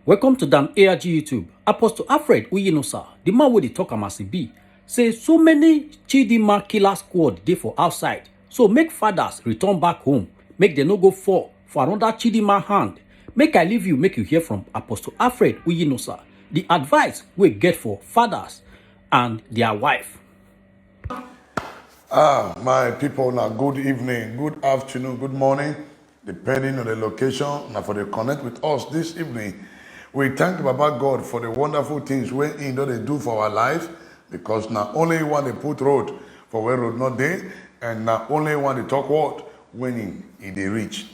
Welcome to Dam ARG YouTube. Apostle Alfred Uyinosa, the man with the talk as be, say so many Chidima killer squad dey for outside. So make fathers return back home. Make them no go fall for another Chidima hand. Make I leave you, make you hear from Apostle Alfred Uyinosa, the advice we get for fathers and their wife. My people, now good evening, good afternoon, good morning, depending on the location. Now for the connect with us this evening, we thank Baba God for the wonderful things we in they do for our life, because not only one they put road for where road not there, and not only one they talk word when they reach.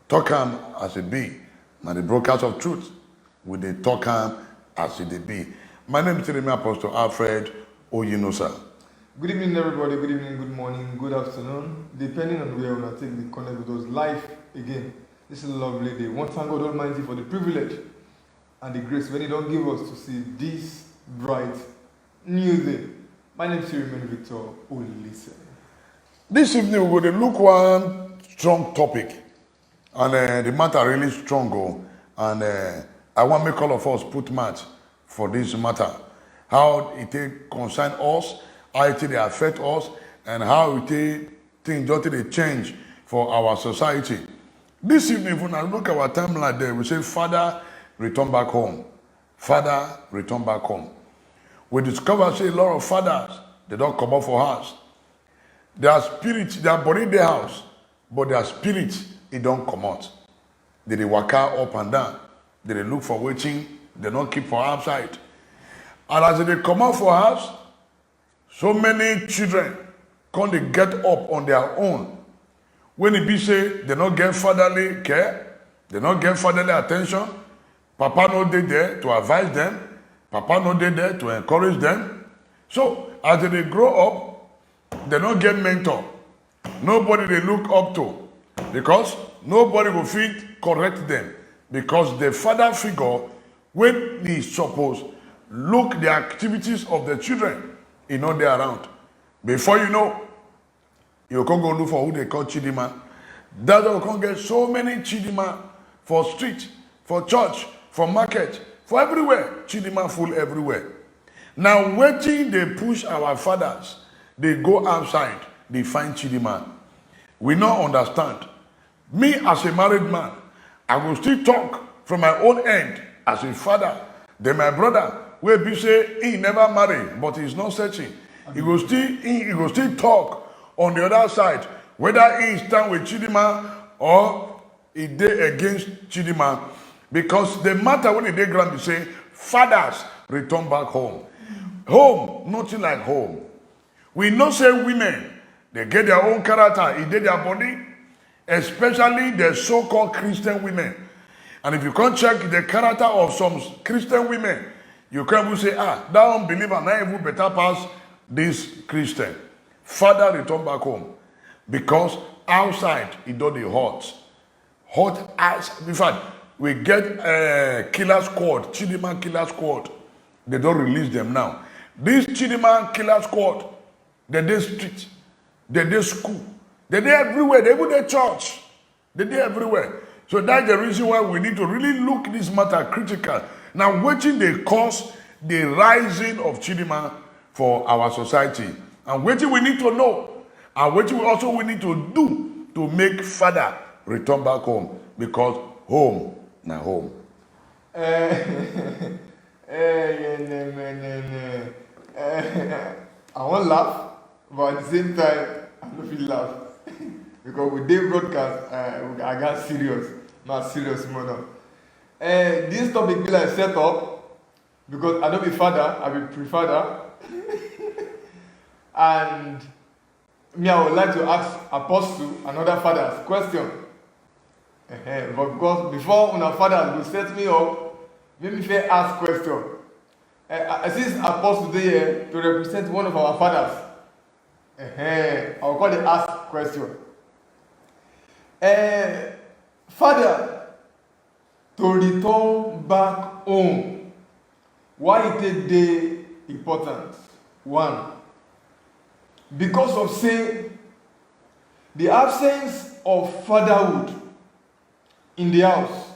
Talk am as it be. Now the broadcast of truth with the talk am as it be. My name is Apostle Alfred Uyinosa. Good evening, everybody. Good evening, good morning, good afternoon. Depending on where we take the connect with us live again. This is a lovely day. One thank God Almighty for the privilege and the grace when He don't give us to see this bright new day. My name is Siriman Victor Olise. This evening we're going to look one strong topic, and the matter really strong. And I want to make all of us put match for this matter. How it concern us, how it they affect us, and how it things just they change for our society. This evening, when I look at our timeline there, we say, Father, return back home. Father, return back home. We discover, say, a lot of fathers, they don't come up for house. Their spirit, their body in the house, but their spirit, it don't come out. They walk out up and down. They look for waiting. They don't keep for outside. And as they come out for house, so many children come they get up on their own. When it be say they don't get fatherly care, they don't get fatherly attention, Papa not there to advise them, Papa not there to encourage them. So as they grow up, they don't get mentor. Nobody they look up to, because nobody will feel correct them, because the father figure, when he supposed look the activities of the children, he not there around. Before you know, you can go look for who they call Chidima. That's why we can get so many Chidima for street, for church, for market, for everywhere. Chidima full everywhere. Now waiting, they push our fathers. They go outside, they find Chidima. We not understand. Me as a married man, I will still talk from my own end as a father. Then my brother will be say he never married, but he's not searching. He will still talk on the other side, whether he stand with Chidima or he dey against Chidima, because the matter when he dey ground be say, fathers return back home. Home, nothing like home. We know say women, they get their own character, it dey their body, especially the so-called Christian women. And if you can't check the character of some Christian women, you can even say, that unbeliever now even better pass this Christian. Father return back home, because outside it do the hot as. In fact, we get killer squad, Chidima killer squad. They don't release them now. This Chidima killer squad, they dey street, they dey school, they dey everywhere. They even dey church, they dey everywhere. So that's the reason why we need to really look this matter critical. Now, waiting they cause the rising of Chidima for our society. And waiting we need to know. And waiting we need to do to make father return back home. Because home, now home. I won't laugh, but at the same time, I don't feel laugh. Because with day broadcast, I got serious. Not serious more. This topic be like set up, because I don't be father, I be pre-father. And me, I would like to ask Apostle and other fathers question. But because before una fathers will set me up, let me first ask question. Since Apostle dey here to represent one of our fathers, I will call the ask question. Father, to return back home, why it dey important? One, because of say the absence of fatherhood in the house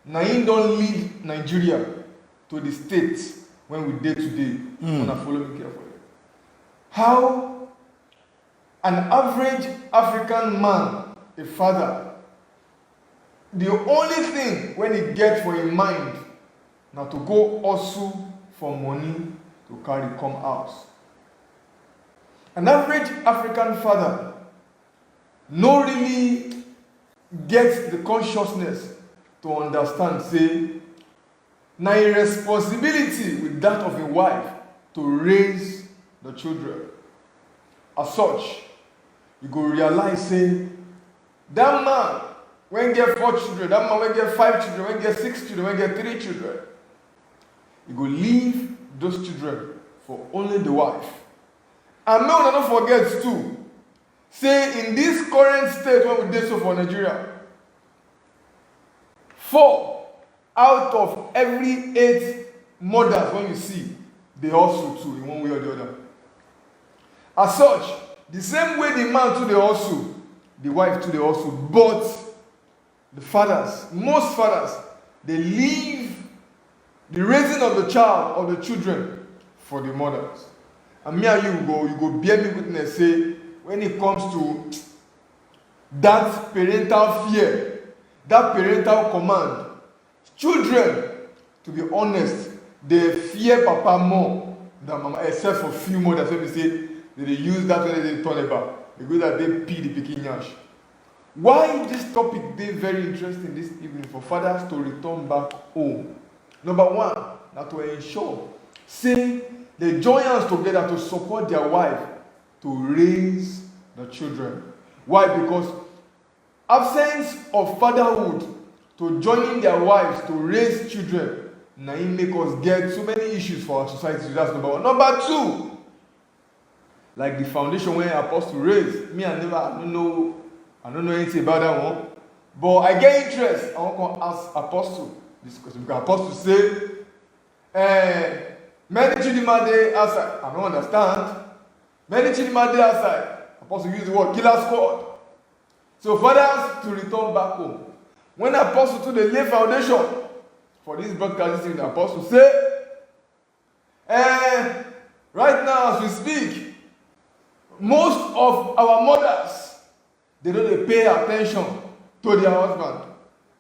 na him don lead Nigeria to the state when we dey today. Una follow me carefully. How an average African man, a father, the only thing when he get for him mind na to go hustle for money to carry come house. An average African father no really get the consciousness to understand say na a responsibility with that of a wife to raise the children. As such, you go realize say that man when get 4 children, that man when get 5 children, when get 6 children, when get 3 children, you go leave those children for only the wife. And make una no forget too, say in this current state when we dey so for Nigeria, 4 out of every 8 mothers when you see, they hustle too in one way or the other. As such, the same way the man too dey hustle, the wife too dey hustle, but the fathers, most fathers, they leave the raising of the child or the children for the mothers. And me and you go bear me witness say when it comes to that parental fear, that parental command, children, to be honest, they fear papa more than mama, except for few mothers when we say they use that when they turn about. They go that they pee the pikin yash. Why this topic is very interesting this evening for fathers to return back home? Number one, that to ensure, say, they join hands together to support their wife to raise the children. Why? Because absence of fatherhood to joining their wives to raise children, now it make us get so many issues for our society. That's number one. Number two, like the foundation where Apostle raised, me I don't know anything about that one, but I get interest. I want to ask Apostle this question because Apostle say, many children dey outside. I don't understand. Many children dey outside. Apostle use the word killer squad. So fathers to return back home. When Apostle to the lay foundation for this broadcasting, the Apostle say, right now as we speak, most of our mothers, they don't pay attention to their husband.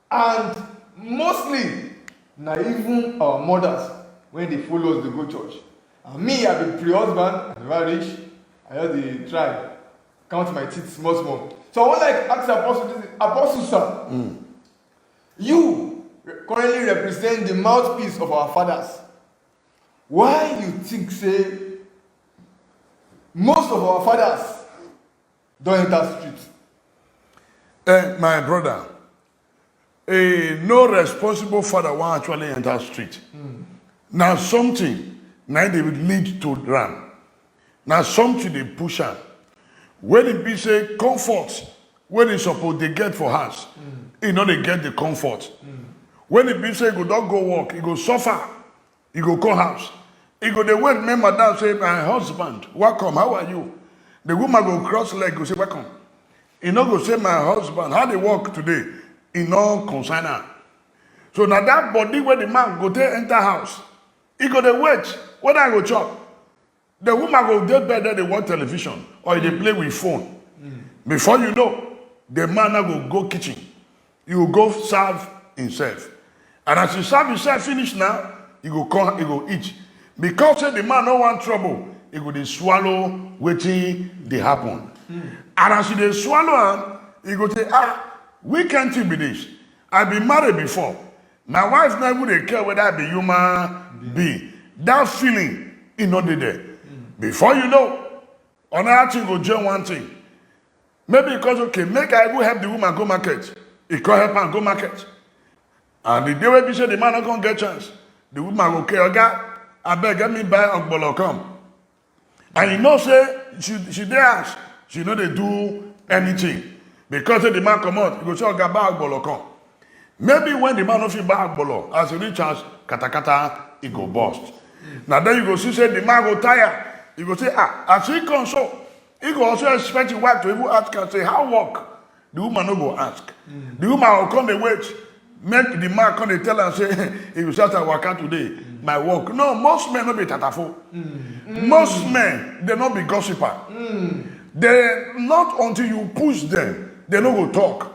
And mostly, not even our mothers, when they follow us, they go church. And me, I be pre-husband, I never reach, I just try, count my teeth small. So I want to ask Apostle sir, you currently represent the mouthpiece of our fathers. Why you think, say, most of our fathers don't enter streets? My brother, no responsible father will actually enter street. Now something, now they will lead to run. Now something they push on. When it be say comfort, when they suppose they get for house, you know they get the comfort. When it be say go don't go work, you go suffer, you go call house. You go they wait, me madam say, my husband, welcome, how are you? The woman go cross leg, go say, welcome. You know go say, my husband, how they work today? You know concern her. So now that body where the man go there enter house, he go they wait, when I go chop. The woman go dead bed there, they watch television or they play with phone. Before you know, the man now go kitchen. You will go serve himself. And as you serve himself finish now, he go come, he go eat. Because the man no want trouble, he go they swallow waiting they happen. And as they swallow him, he go say, we can't be this. I've been married before. My wife never they care whether I be human being. That feeling is not there. Before you know, another thing go join one thing. Maybe because okay, make I go help the woman go market. He can help her go market. And the day when we say the man not gonna get chance, the woman go okay, okay, I beg get me buy ogbolo come. And you know say she dey ask, she know they do anything. Because the man come out, he go say okay, buy ogbolo come. Maybe when the man no fit buy ogbolo, as he reach house, kata he go bust. Now then you go see say the man go tire. You go say, as he comes so, he go also expect his wife to even ask and say, how work? The woman no go ask. The woman will come and wait. make the man come and tell and say, if you start to work out today, my work. No, most men not be tatafo. Most men, they not be gossiper. They not until you push them, they not go talk.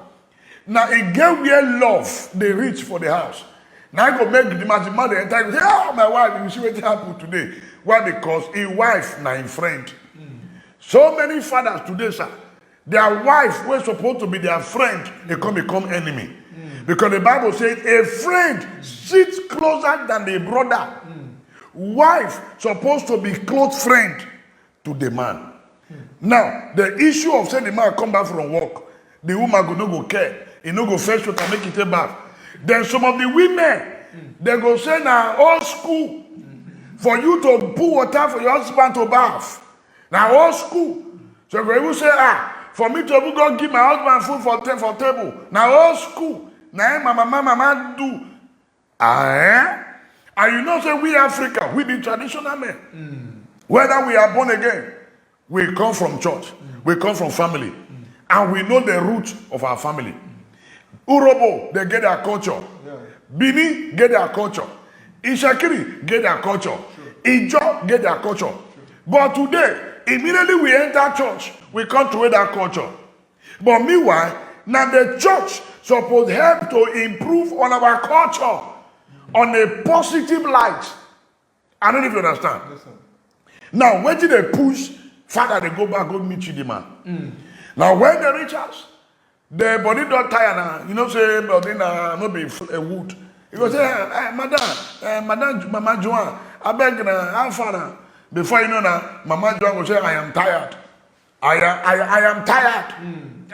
Now, it get where love, they reach for the house. Now, I go make the man the entire say, oh, my wife, you see what happened today. Why? Because a wife, now a friend. So many fathers today, sir, their wife was supposed to be their friend, they become enemy. Because the Bible says a friend sits closer than a brother. Wife supposed to be close friend to the man. Now, the issue of saying the man come back from work, the woman go no go care, he no go fetch water, make it back. Then some of the women, they go say now old school for you to put water for your husband to bath. Now old school. So they will say, for me to go give my husband food for table. Now old school. Now mama do. And you know, say we Africa, we be traditional men. Whether we are born again, we come from church, we come from family, and we know the root of our family. Urobo, they get their culture. Bini get their culture. Ishakiri get their culture. Ijo get their culture. But today, immediately we enter church, we come to that culture. But meanwhile, now the church supposed help to improve on our culture on a positive light. I don't know if you understand. Now, when did they push? Father, they go back, go meet Chidima. Now, when they reach us, the body don't tire now. You know, say, body now, not be wood. He goes, Madam, Mama Joan, I beg I'm father. Before you know now, Mama Joan will say, I am tired. I am tired.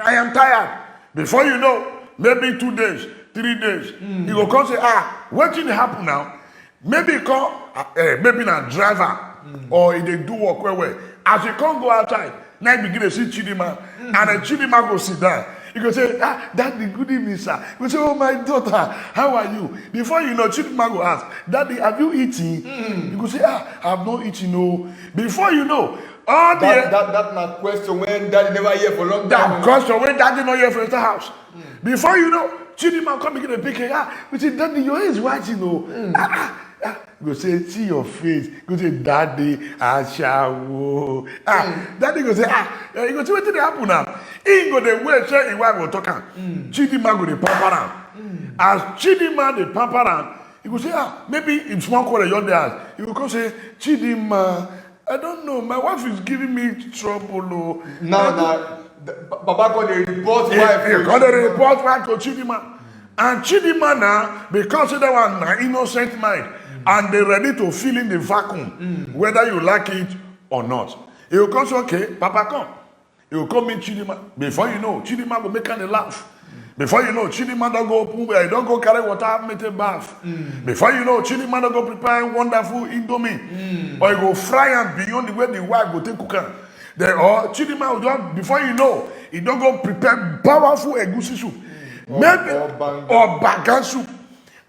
I am tired. Before you know, maybe 2 days, 3 days, he will come say, what did happen now? Maybe call, maybe a driver, or if they do work where. As you can't go outside, now you begin to see Chidima, and then Chidima go sit down. You go say, Daddy, good evening, sir. You go say, oh, my daughter, how are you? Before you know, Chidima go ask, Daddy, have you eaten? You go say, I have not eaten, no. Before you know, all that my question when Daddy never hear for a long time. That question when Daddy not here for the house. Before you know, Chidima come begin to pick her. We say, Daddy, your hair is white, you know. Go say, see your face. Go say, Daddy, Ashawo. Daddy go say, you go say, what did happen now? He go the way say, he will talk. Chidima go the pamper. As Chidima the pamper, he go say, maybe it's one quarter your dad. He will go say, Chidima, I don't know. My wife is giving me trouble. Now, Baba got the report wife. He got the report wife to Chidima. And Chidima now, because they were an innocent mind, and they're ready to fill in the vacuum, whether you like it or not. He will come say, okay, Papa come. He will come meet Chidima. Before you know, Chidima will make her laugh. Before you know, Chidima don't go open, don't go carry water, make a bath. Before you know, Chidima don't go prepare wonderful indomie. Or he go fry and beyond the way the wife go take cooker. Or Chidima will just, before you know, he don't go prepare powerful egusi soup. Maybe or banga soup.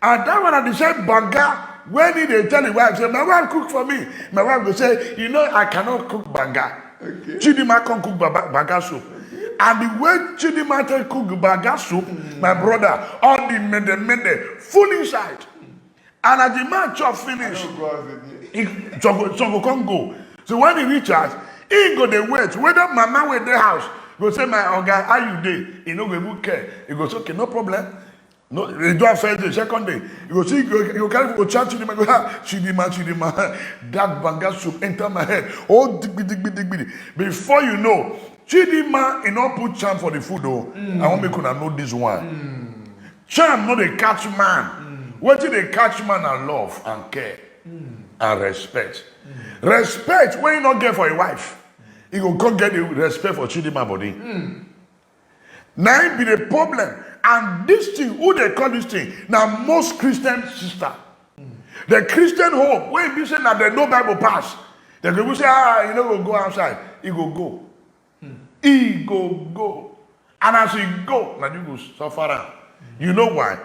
And that one at the same banga, when they tell the wife, say, my wife cook for me. My wife will say, you know, I cannot cook banga. Okay. Chidima can cook banga soup. Okay. And the way Chidima can cook banga soup, my brother, all the mende, full inside. And as the man chop finish, so can't go. So when he reaches, he go the wait. Whether mama with the house, go say, my oga, how you dey? He no go care. He goes, okay, no problem. No, they do it first day, second day. You go see, you carry go chat Chidima, go Chidima. That banga soup enter my head. Oh, digby. Before you know, Chidima, you not put charm for the food though. I want me to know this one. Charm not a catch man. What did they catch man and love and care and respect? Respect when you not get for a wife, you go come get the respect for Chidima body. Now it be the problem. And this thing, who they call this thing? Now most Christian sister. The Christian home, when you say that there's no Bible pass, they go say, you know, go outside. He go. He go. And as he go, now you go suffer. You know why?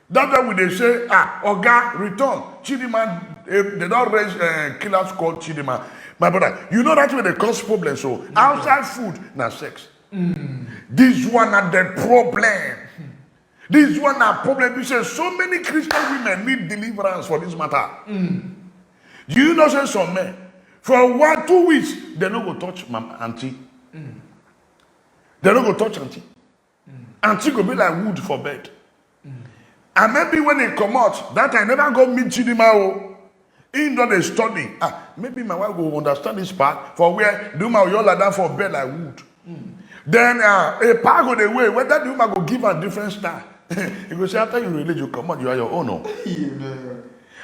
That's why when they say, Oga, return. Chidima, they don't raise killers called Chidima. My brother, you know that's where they cause problems. So outside food, now sex. This one are the problem. This one a problem. You say so many Christian women need deliverance for this matter. Do you know say some men for 1-2 weeks they no go touch mama auntie. They no go touch auntie. Auntie go be like wood for bed. And maybe when they come out, that I never go meet Chidima. In that they study. Maybe my wife will understand this part for where the woman will lie down for bed like wood. Then a part go the way whether the woman go give a different style. You go say after you release you come out, you are your own.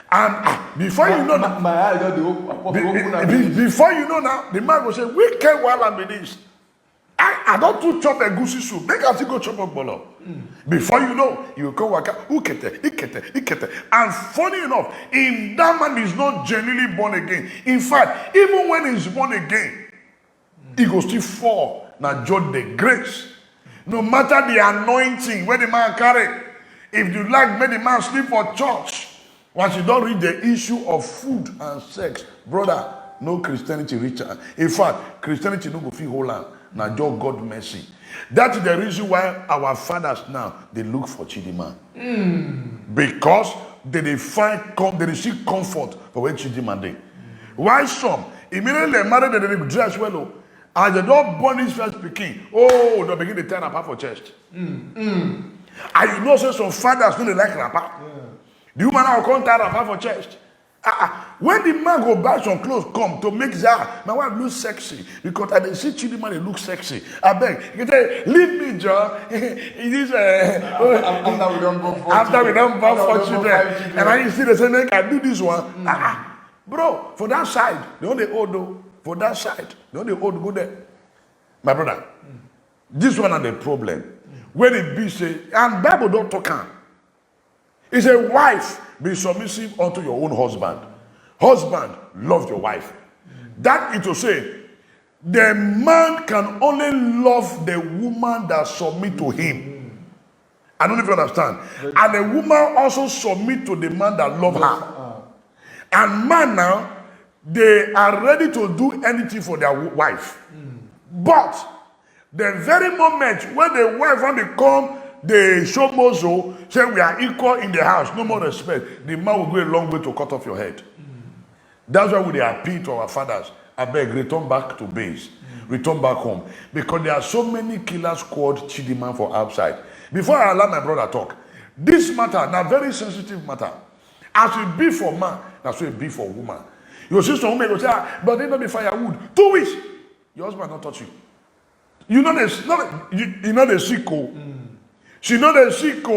And before you know now, my eye don't open. before you know now, the man will say, we can while I'm in this. I don't do chop a goosey soup. Make us go chop a bolo. Before you know, you will come work out. Ikete. And funny enough, if that man is not genuinely born again, in fact, even when he's born again, he will still fall. Now, judge the grace. No matter the anointing where the man carry, if you like, make the man sleep for church. Once you don't read the issue of food and sex, brother, no Christianity richer. In fact, Christianity no go fit whole land. Now, just God mercy. That is the reason why our fathers now they look for Chidima. Because they receive comfort for where Chidima they. Why some immediately married they dress well. As they don't born his first speaking, they begin to turn apart for chest. And you know, say some fathers don't like rapper. The woman now come tie apart for chest. When the man go buy some clothes, come to make that my wife look sexy because I didn't see Chidima they look sexy. I beg, you say, leave me, John. It is after we don't go for children, and I see the same I do this one. Bro, for that side, the only old though. For that side, the only old go there. My brother, this one are the problem. When it be say, and Bible don't talk on. It's a wife be submissive unto your own husband. Husband, love your wife. That is to say, the man can only love the woman that submit to him. I don't know if you understand. And the woman also submit to the man that love her. And man now, they are ready to do anything for their wife. But the very moment when the wife want to come, they show mozo, say we are equal in the house, no more respect. The man will go a long way to cut off your head. That's why we appeal to our fathers. I beg, return back to base. Return back home. Because there are so many killer squad Chidima for outside. Before I allow my brother talk, this matter, now very sensitive matter. As it be for man, that's what it be for woman. Your sister woman will say, but they don't be firewood. 2 weeks. Your husband not touch you. You know the sick. She know the sick.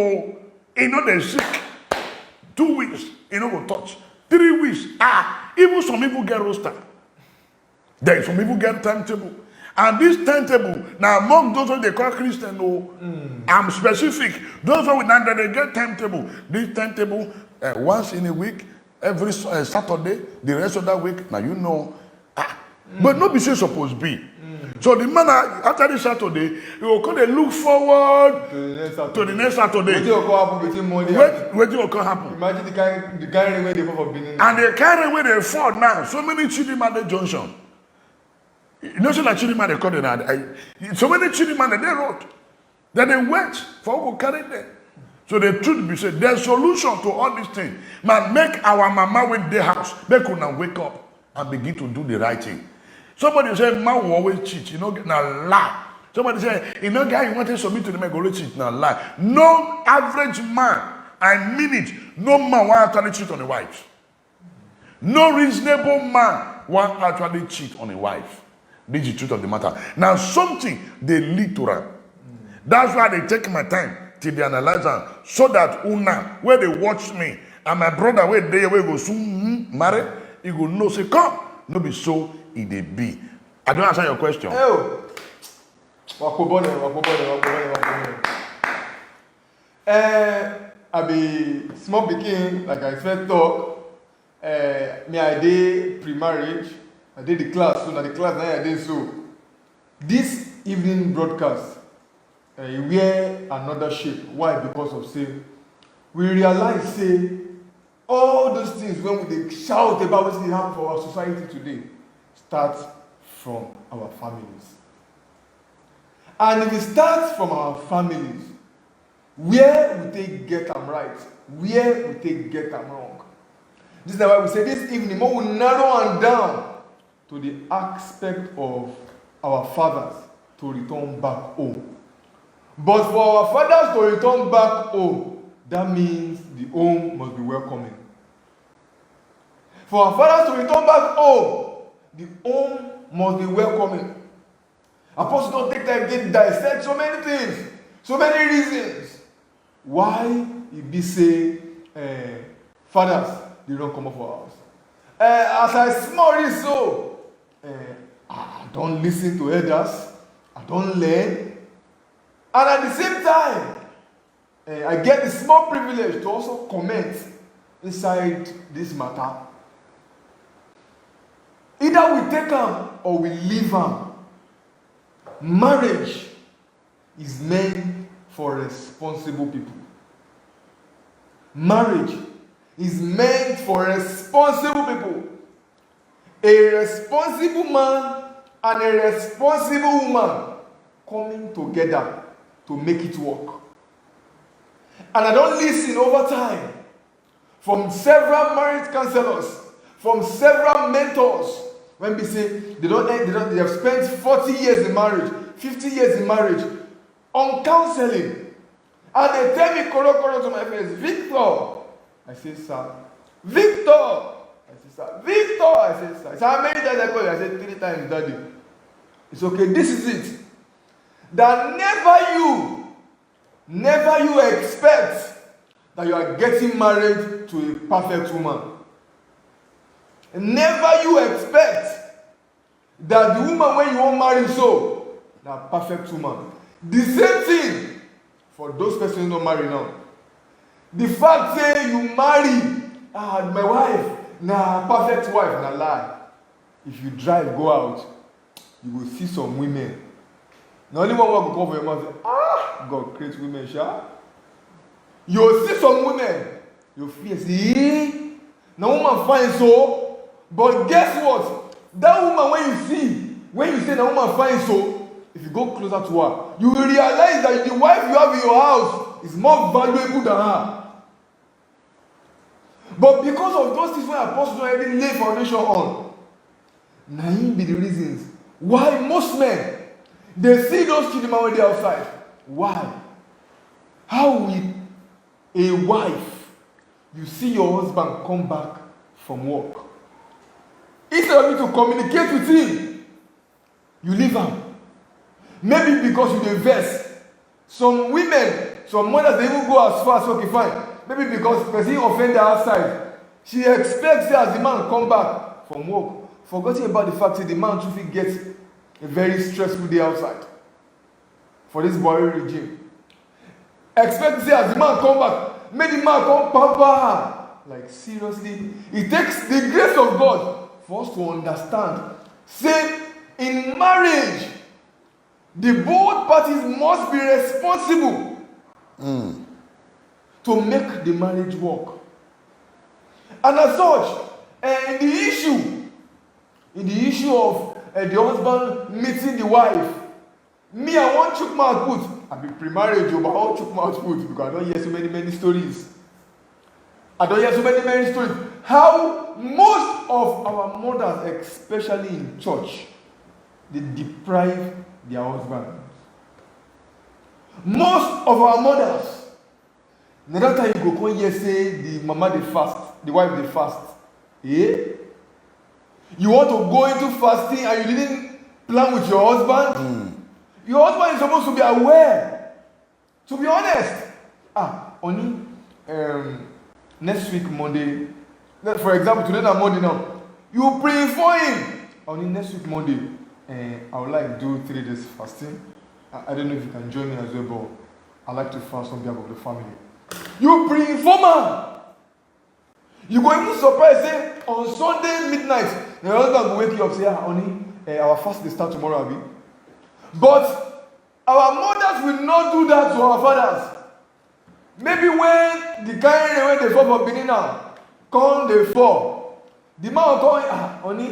He know the sick. 2 weeks. He no go touch. 3 weeks. Even some people get roster. Then some people get timetable. And this timetable, now among those who they call Christian, I'm specific. Those who they get timetable. This timetable once in a week. Every Saturday, the rest of that week, now you know. But not be so supposed to be. So the man, after this Saturday, he will come and look forward to the next Saturday. What will happen? Imagine the carry away they fall for Benin. And they carry away they fall now. So many Chidima at the junction. You know, so like Chidima they call it. So many Chidima they wrote. Then they wait for who carry them. So the truth be said, there's solution to all these things. Man, make our mama with the house. Make her wake up and begin to do the right thing. Somebody say, man will always cheat. You know, now lie. Somebody say, you know, guy, you want to submit to the man, go cheat. Now lie. No average man, I mean it, no man will actually cheat on a wife. No reasonable man will actually cheat on a wife. This is the truth of the matter. Now, something they lead to that. That's why they take my time till they analyze them, so that una where they watch me and my brother where they go soon marry, he go know say come, no be so it dey be. I don't answer your question. I be small pikin, like I first talk. Me I dey pre-marriage, I did the class, so now the class now I did so. This evening broadcast. He wear another shape. Why? Because of say we realize say all those things when we shout about what they happen for our society today starts from our families. And if it starts from our families, Where we take get them right, where we take get them wrong. This is why we say this evening, more will narrow and down to the aspect of our fathers to return back home. But for our fathers to return back home, that means the home must be welcoming. For our fathers to return back home, the home must be welcoming. Apostles don't take time to dissect so many things, so many reasons why it be say fathers they don't come up for house. As I small read so, I don't listen to elders, I don't learn, and at the same time, I get the small privilege to also comment inside this matter. Either we take them or we leave them. Marriage is meant for responsible people. Marriage is meant for responsible people. A responsible man and a responsible woman coming together to make it work. And I don't listen over time from several marriage counselors, from several mentors, when we say they have spent 40 years in marriage, 50 years in marriage, on counseling. And they tell me, koro to my face, Victor. I say, sir. Victor. I say, sir. Victor. I say, sir. I say, how many times I call you? I say, 3 times, daddy. It's okay. This is it. That never you expect that you are getting married to a perfect woman. Never you expect that the woman when you want marry so, that perfect woman. The same thing for those persons who don't marry now. The fact say you marry, my wife, perfect wife, lie. If you drive, go out, you will see some women. Now only one will come for your mouth and say, God creates women, sha. You will see some women, you feel, see, now woman fine so, but guess what? That woman when you say that woman fine so, if you go closer to her, you will realize that the wife you have in your house is more valuable than her. But because of those things when apostles already lay foundation on, now be the reasons why most men they see those children when they're outside. Why? How will a wife, you see your husband come back from work, instead of you to communicate with him, you leave him. Maybe because you dey vex. Some women, some mothers, they even go as far as, okay, fine. Maybe because person offended outside. She expects that as the man come back from work, forgetting about the fact that the man truly gets a very stressful day outside for this Buhari regime. Expect to say as the man come back, make the man come pamper her. Like seriously, it takes the grace of God for us to understand. Say, in marriage, the both parties must be responsible to make the marriage work. And as such, in the issue of the husband meeting the wife, me, I want chook mouth put. I be pre-marriage, but I want chook mouth put because I don't hear so many stories. How most of our mothers, especially in church, they deprive their husbands. Most of our mothers, another time you go come here say the mama they fast, the wife they fast. You want to go into fasting and you didn't plan with your husband? Your husband is supposed to be aware. To be honest, only next week Monday, for example, today na Monday now, you pray for him. Only next week Monday, I would like to do 3 days fasting. I don't know if you can join me as well, but I like to fast on behalf of the family. You bring informer. You go even surprise say on Sunday midnight, your husband will wake you up say, honey, our fast will start tomorrow, Abi. But our mothers will not do that to our fathers. Maybe when the kind rain when they fall for beginning now, come they fall. The man will come, honey,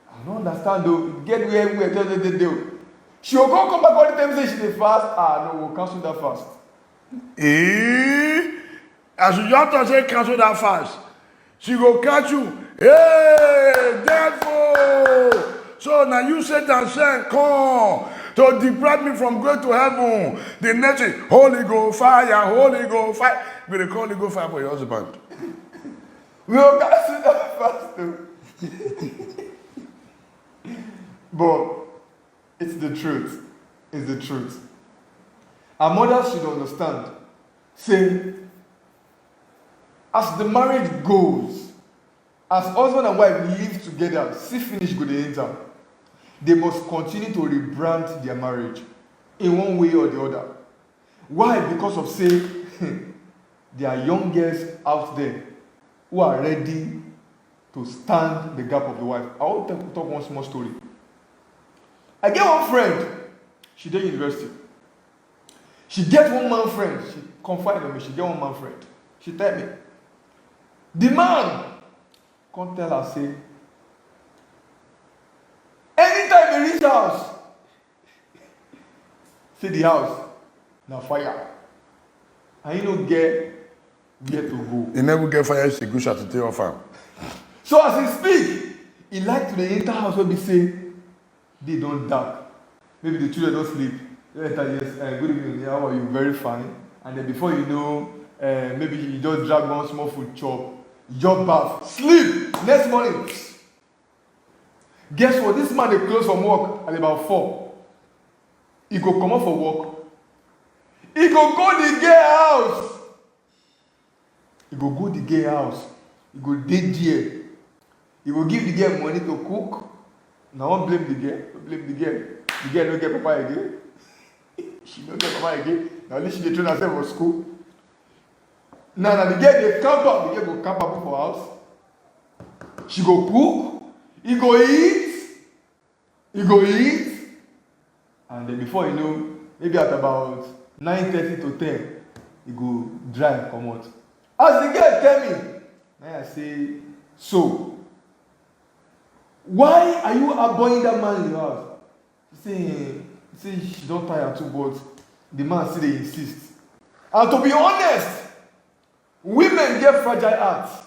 I don't understand though. Get where we do. She will come back all the time say she dey fast. No, we'll cancel that fast. As you just to say cancel that fast, she go catch you. Hey, devil! So now you Satan send come to deprive me from going to heaven. The next thing, Holy Ghost fire, Holy Ghost fire. We dey call Holy Ghost fire for your husband. We will cancel that fast too. But it's the truth. It's the truth. Our mothers should understand. Say, as the marriage goes, as husband and wife live together, see finish go dey enter, they must continue to rebrand their marriage in one way or the other. Why? Because of say, there are young girls out there who are ready to stand the gap of the wife. I want to talk one small story. I get one friend, she did university. She get one man friend, she confided in me, she get one man friend. She tell me, the man come tell her, say, anytime he reach house, say the house, na fire. And he no get where to go. He never get fire, she go shut to take off him. So as he speak, he like to the enter house where we say, they don't dark. Maybe the children don't sleep. They enter, yes, good evening, how are you? Very fine. And then before you know, maybe you just drag one small food chop, jump bath, sleep. Next morning, guess what? This man they close from work at about 4. He go come out for work. He go the gay house. He go the gay house. He go date there. He go give the girl money to cook. Now don't blame the girl. Don't blame the girl. The girl don't get papa again. She don't get papa again. Now at least she dey train herself for school. Now the girl dey camp up. The girl go camp up for house. She go cook. He go eat. He go eat. And then before you know, maybe at about 9:30 to 10, he go dry come out. As the girl tell me, now I say, so why are you avoiding that man in your house? She say she don't tire too, but the man still they insist. And to be honest, women get fragile hearts.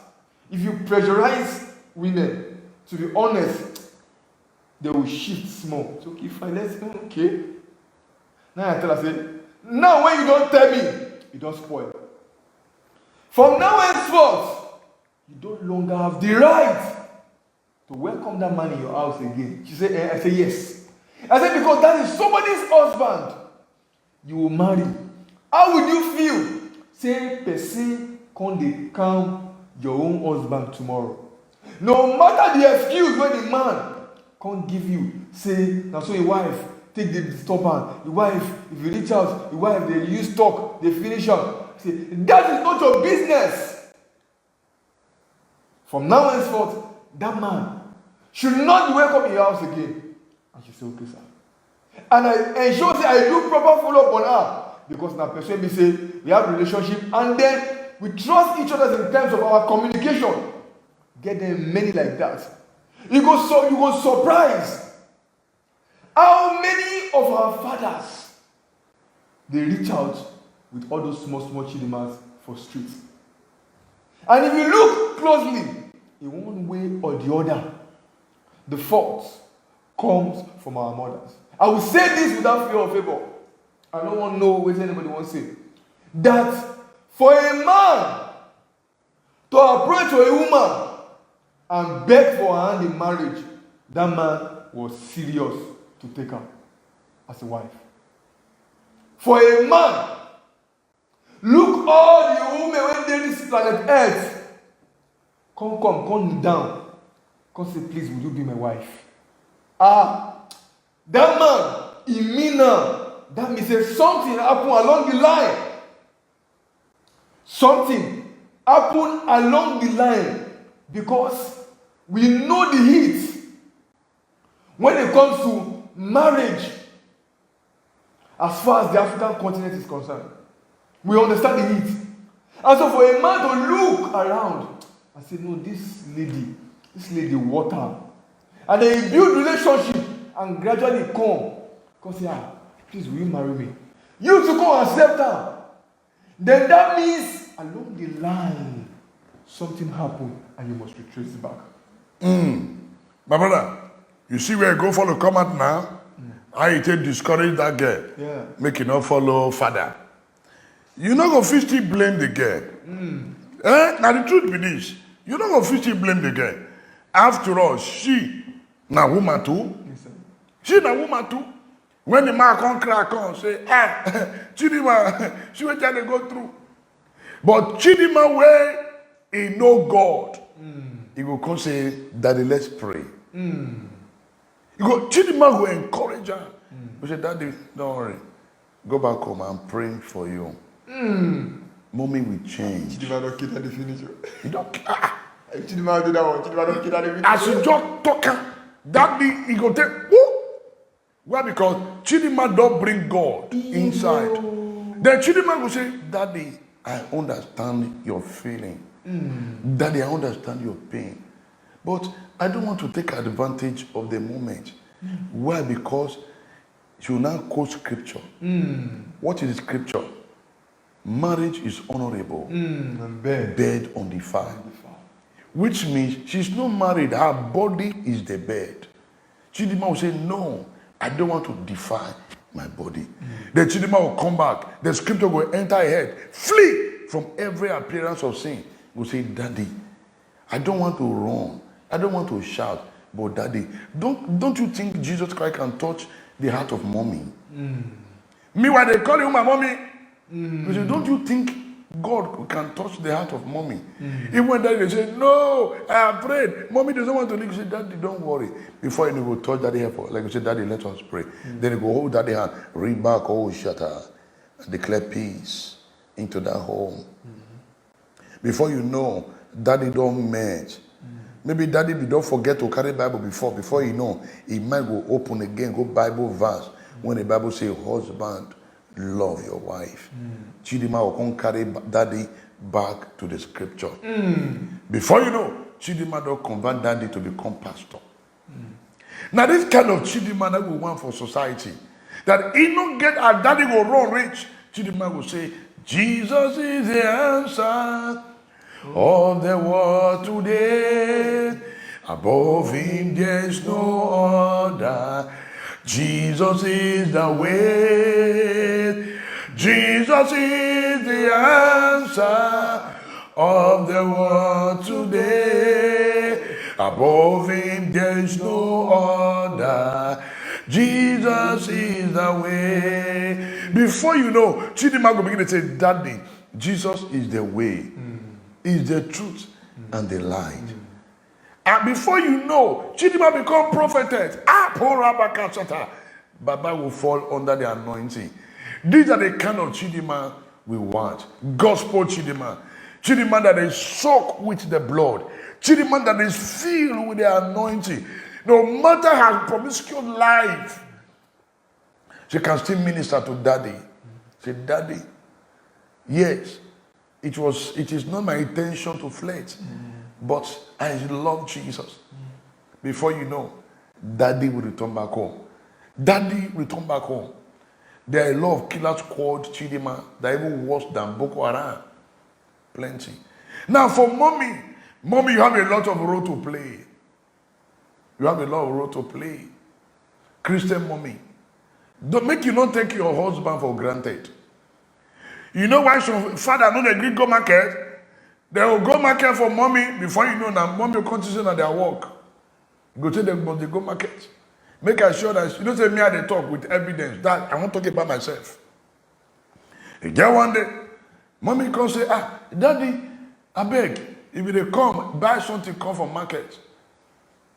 If you pressurize women, to be honest, they will shift small. So okay, fine, let's go, okay. Now I tell her, say, now when you don't tell me, you don't spoil. From now henceforth, you don't longer have the right to welcome that man in your house again. She said, I said, yes. I said, because that is somebody's husband you will marry. How would you feel? Say, person can't calm your own husband tomorrow. No matter the excuse when the man can't give you, say, now so your wife, take the disturber. Your wife, if you reach out, your wife, they use talk, they finish up. Say, that is not your business. From now henceforth, that man should not be welcome in your house again. And she said, okay, sir. And I ensure that I do proper follow up on her. Because now person be say, we have a relationship and then we trust each other in terms of our communication. Get them many like that. You go surprise how many of our fathers they reach out with all those small chidimas for streets. And if you look closely, in one way or the other, the fault comes from our mothers. I will say this without fear or favor. I don't want to know what anybody wants to say. That for a man to approach a woman and beg for her hand in marriage, that man was serious to take her as a wife. For a man, look all the women when they this planet Earth. Come down. Come say, please, will you be my wife? That man, he mean now. That means that something happened along the line. Something happened along the line because we know the heat when it comes to marriage as far as the African continent is concerned. We understand the heat. And so for a man to look around and say, no, this lady water. And then he build relationship and gradually come say, please, will you marry me? You to come accept her. then that means along the line, something happened and you must retrace it back. My brother, you see where you go follow come out now? How you take discourage that girl? Yeah. Make you not follow father. You not go fit still blame the girl. Now the truth be this. You not go fit still blame the girl. After all, she na woman too. She na woman too. When the man come crack on, say, Chidima, she will try to go through. But Chidima way, he know God. He will come say, Daddy, let's pray. You go, Chidima will encourage her. We say, Daddy, don't worry. Go back home. I'm praying for you. Mommy will change. Chidima don't kill at the finish. You don't. Chidima do that one. Chidima don't kill at the finish. As you just talk, Daddy, he go take. Woo! Why? Because Chidima don't bring God inside. Then Chidima will say, Daddy, I understand your feeling. Daddy, I understand your pain. But I don't want to take advantage of the moment. Why? Because you now quote scripture. What is scripture? Marriage is honorable. Bed undefiled. Which means she's not married. Her body is the bed. Chidima will say, no, I don't want to defile my body. Then Chidima will come back. The scripture will enter her head. Flee from every appearance of sin. Will say, Daddy, I don't want to run. I don't want to shout. But Daddy, don't you think Jesus Christ can touch the heart of mommy? Meanwhile, they call you my mommy. They say, don't you think God can touch the heart of mommy? Even when Daddy, they say, no, I have prayed. Mommy doesn't want to leave. You say, Daddy, don't worry. Before you go touch Daddy help. Like you say, Daddy, let us pray. Then you go hold Daddy hand, read back, oh, shatter, and declare peace into that home. Before you know, Daddy don't merge. Maybe Daddy don't forget to carry Bible before you know, he might go open again, go Bible verse. When the Bible says, husband, love your wife. Chidima will come carry Daddy back to the scripture. Before you know, Chidima don't convert Daddy to become pastor. Now this kind of Chidima that we want for society, that he don't get our Daddy will run rich. Chidima will say, Jesus is the answer of the world today. Above him there is no other. Jesus is the way. Jesus is the answer of the world today. Above him there is no other. Jesus is the way. Before you know, Chidima will begin to say, Daddy, Jesus is the way, is the truth, and the light. And before you know, Chidima become prophetess. Baba will fall under the anointing. These are the kind of Chidima we want. Gospel Chidima. Chidima that is soaked with the blood. Chidima that is filled with the anointing. No matter her promiscuous life, she can still minister to Daddy. Say, Daddy, yes, it is not my intention to flirt, but I love Jesus. Before you know, Daddy will return back home. Daddy will return back home. There are a lot of killers called Chidima that are even worse than Boko Haram. Plenty. Now for mommy, you have a lot of role to play. You have a lot of role to play. Christian mommy. Don't make you not take your husband for granted. You know why some father don't agree go market? They will go market for mommy before you know that mommy will continue on their work. Go tell them, but they go market. Make sure that you don't say me and they talk with evidence. That I won't talk about myself. Again one day, mommy come say, Daddy, I beg, if they come, buy something, come from market.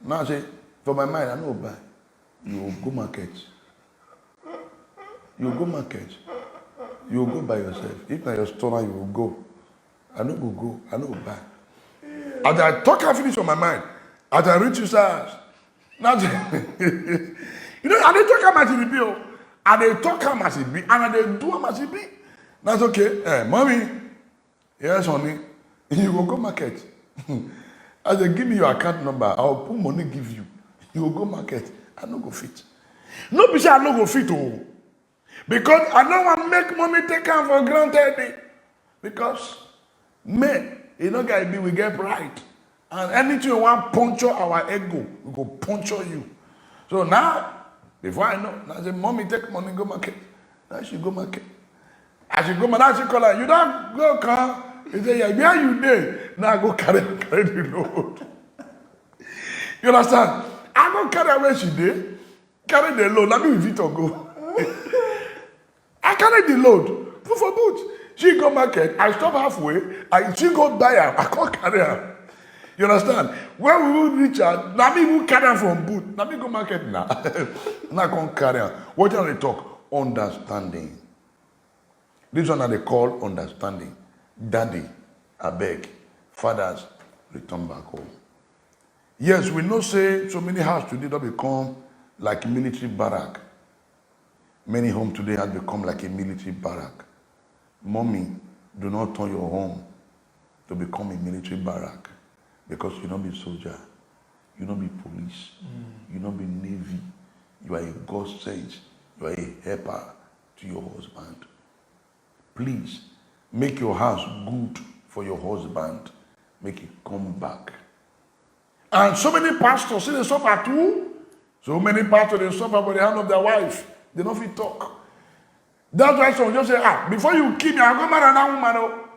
Now I say, for my mind, I know buy. You will go market. You will go market. You will go by yourself. If not your store, you will go. I know go. I know buy. As I talk, I finish on my mind. As I reach his house. Now, you know, and they talk how much it be, and they talk how much it be, and they do how much it be. That's okay. Hey, mommy, yes, honey, you will go market. As they give me your account number, I'll put money give you. You will go market. I no go fit. No be say I no go fit, oh. Because I don't want to make mommy take her for granted. Because men, you know, guys, we get pride. And anything you want puncture our ego, we go puncture you. So now, before I know, I say, mommy, take money, go market. Now she go market. As she go market, now she call her, you don't go come. He say, yeah, where you there? Now I go carry the load. You understand? I go carry where she did, carry the load. Let me with Victor go. I carry the load, put for boot. She go market, I stop halfway, she go buy her, I can't carry her. You understand? When we will reach her, now me will carry her from boot. Now me go market now. Now I can't carry her. What do they talk? Understanding. This one that they call understanding. Daddy, I beg. Fathers, return back home. Yes, we know say so many houses today don't become like a military barrack. Many homes today have become like a military barrack. Mommy, do not turn your home to become a military barrack, because you don't be soldier, you don't be police, you don't be navy. You are a God sent, you are a helper to your husband. Please make your house good for your husband. Make it come back. And so many pastors see they suffer too. So many pastors they suffer by the hand of their wife. They don't fit talk. That's why some just say, before you kill me, I'll go marry another woman. Oh.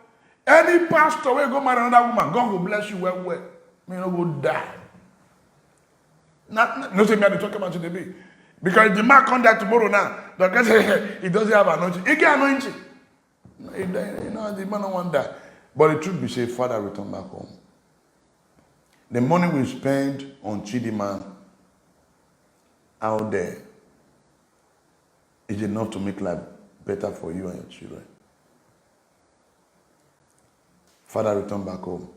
Any pastor will go marry another woman. God will bless you well. Me no go die. No say me I talk about today. Because the man come there tomorrow now, the guy say he doesn't have anointing. He get anointing. You know, the man don't want that. But the truth be say, Father, return back home. The money we spend on Chidima out there is enough to make life better for you and your children. Father, return back home.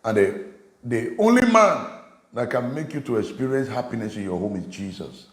And the only man that can make you to experience happiness in your home is Jesus.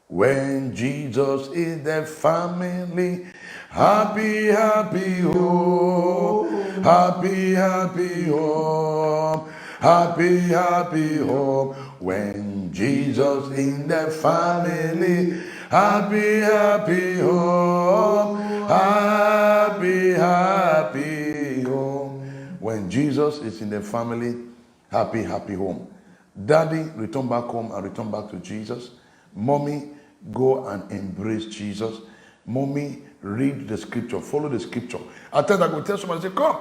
When Jesus is the family, happy, happy home, happy, happy home, happy, happy home. When Jesus in the family, happy, happy home, happy, happy home. When Jesus is in the family, happy, happy home. Daddy, return back home and return back to Jesus. Mommy, go and embrace Jesus. Mommy, read the scripture, follow the scripture. I tell that I go tell somebody, say, come.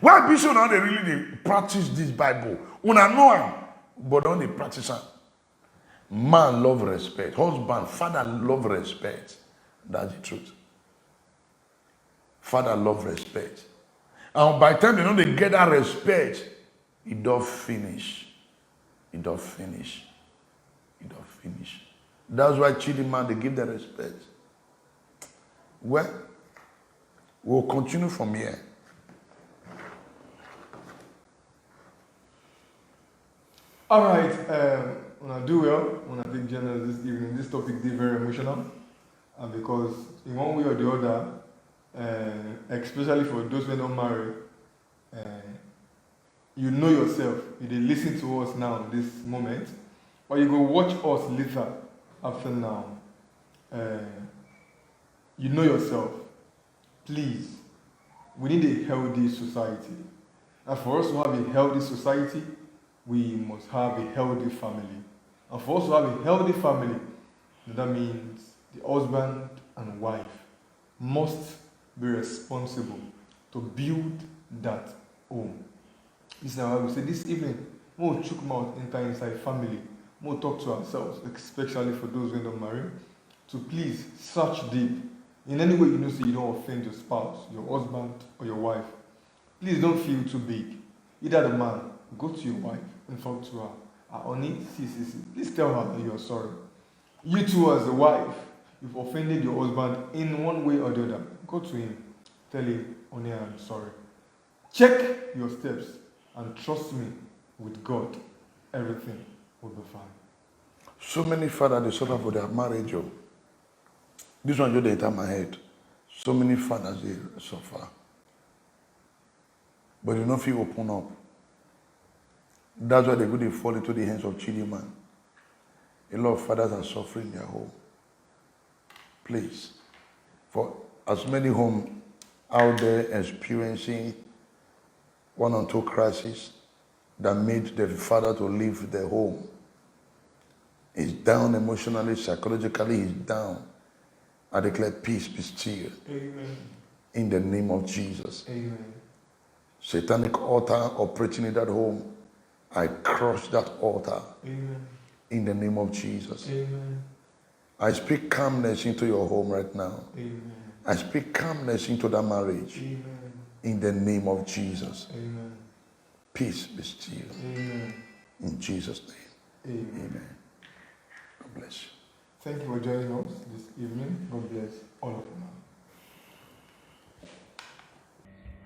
Why be so now they really practice this Bible? Una know him, but don't they practice it? Man love respect. Husband, father love respect. That's the truth. Father love respect. And by the time they know they get that respect, it does finish. It does finish. It does finish. That's why Chidima, they give the respect. Well, we'll continue from here. All right, when I do well, when I take general this evening, this topic is very emotional, and because in one way or the other, especially for those who are not married, you know yourself. You dey listen to us now, this moment, or you go watch us later after now. You know yourself. Please, we need a healthy society, and for us to have a healthy society, we must have a healthy family. And for us to have a healthy family, that means the husband and wife must be responsible to build that home. This is why we say this evening, we'll chook mouth enter inside family. We'll talk to ourselves, especially for those who are not married, to please search deep. In any way you know, so you don't offend your spouse, your husband, or your wife. Please don't feel too big. Either the man, go to your wife and talk to her. Honey, see. Please tell her that you are sorry. You too, as a wife, you've offended your husband in one way or the other. Go to him. Tell him, honey, I'm sorry. Check your steps and trust me, with God, everything will be fine. So many fathers, they suffer for their marriage. Oh. This one just enter my head. So many fathers, they suffer. But they don't feel open up. That's why they go, they fall into the hands of Chidima. A lot of fathers are suffering in their home. Please. For as many homes out there experiencing one or two crises that made the father to leave the home. He's down emotionally, psychologically, he's down. I declare peace be still. Amen. In the name of Jesus. Amen. Satanic altar operating in that home, I crush that altar. Amen. In the name of Jesus. Amen. I speak calmness into your home right now. Amen. I speak calmness into that marriage. Amen. In the name of Jesus. Amen. Peace be still. Amen. In Jesus' name. Amen. Amen. God bless you. Thank you for joining us this evening. God bless all of you.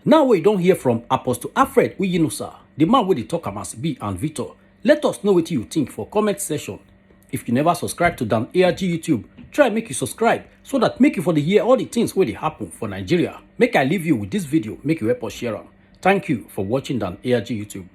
Now we don't hear from Apostle Alfred Uyinosa, the man with the talk as B and Victor. Let us know what you think for comment section. If you never subscribe to Dan ARG YouTube, try make you subscribe so that make you for the hear all the things where they happen for Nigeria. Make I leave you with this video, make you help us share them. Thank you for watching Dan ARG YouTube.